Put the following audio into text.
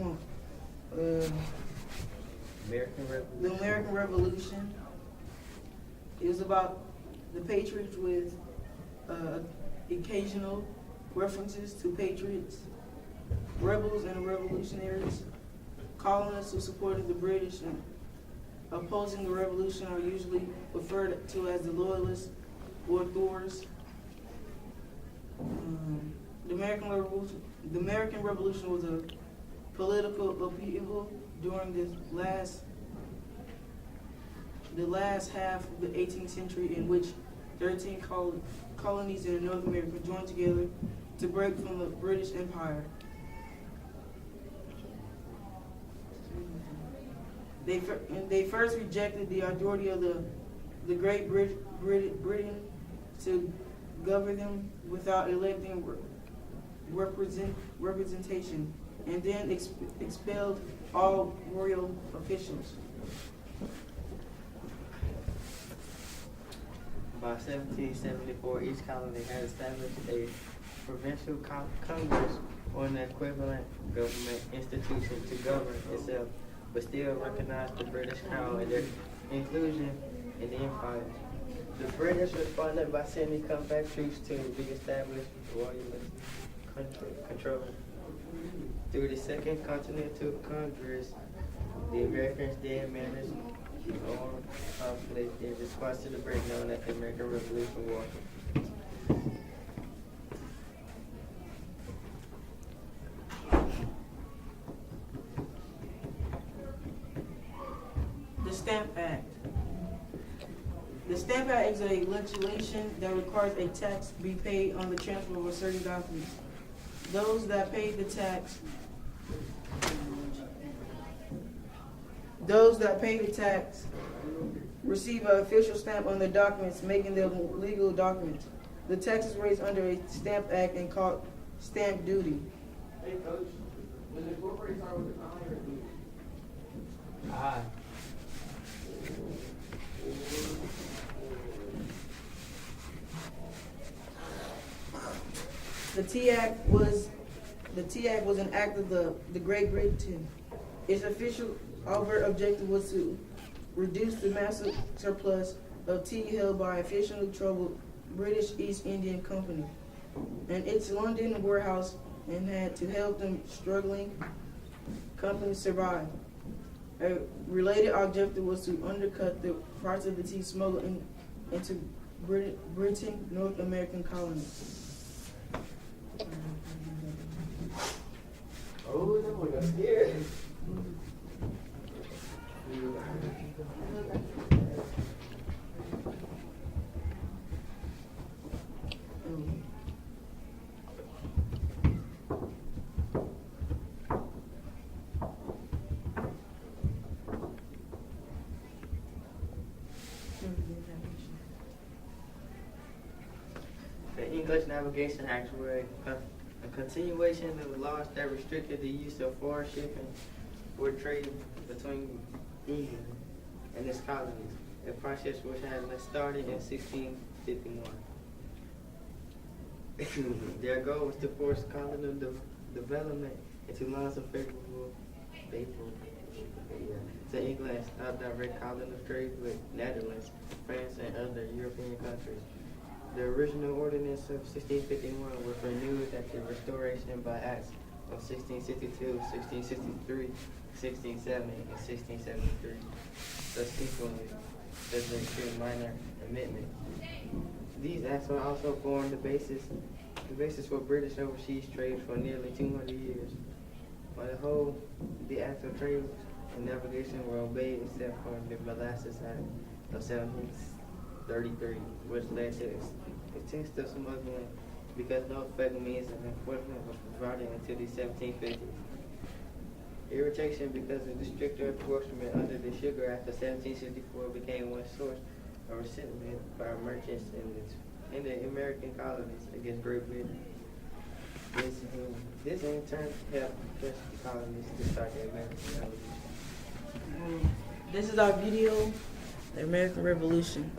come on. American Revolution. The American Revolution. It was about the Patriots with occasional references to patriots, rebels and revolutionaries. Colonists who supported the British and opposing the revolution are usually referred to as the Loyalists or Tories. The American Revolution was a political upheaval during the last half of the 18th century, in which 13 colonies in North America joined together to break from the British Empire. They first rejected the authority of the Great Britain to govern them without electing representation, and then expelled all royal officials. By 1774, each colony had established a provincial congress or an equivalent government institution to govern itself, but still recognized the British Crown and their inclusion in the empire. The British responded by sending compact troops to re-establish royalist control. Through the Second Continental Congress, the Americans then managed the armed conflict in response to the break known as the American Revolution War. The Stamp Act. The Stamp Act is a legislation that requires a tax be paid on the transfer of certain documents. Those that pay the tax receive an official stamp on their documents, making them legal documents. The tax is raised under a Stamp Act and called stamp duty. Hey, Coach, was it corporate start with an I or a B? Ah. The Tea Act was an act of the Great Britain. Its official overt objective was to reduce the massive surplus of tea held by a fictionally troubled British East India Company and its London warehouse, and had to help them struggling companies survive. A related objective was to undercut the price of the tea smuggled into Britain, North American colonies. Oh, that one got scared. The English Navigation Act were a continuation of the laws that restricted the use of foreign shipping for trade between England and its colonies, a process which had been started in 1651. Their goal was to force colonial development into lines of favorable to England and stop direct colonial trade with Netherlands, France, and other European countries. The original ordinance of 1651 was renewed at the restoration by acts of 1662, 1663, 1670, and 1673, subsequently subject to minor amendments. These acts will also form the basis for British overseas trade for nearly 200 years. On the whole, the acts of trade and navigation were obeyed except for the Molasses Act of 1733, which led to extensive smuggling because no effective means of enforcement was provided until the 1750s. Irritation because of the stricter enforcement under the Sugar Act of 1764 became one source of resentment by merchants in the American colonies against Great Britain. This in turn helped push the colonies to start the American Revolution. This is our video, The American Revolution.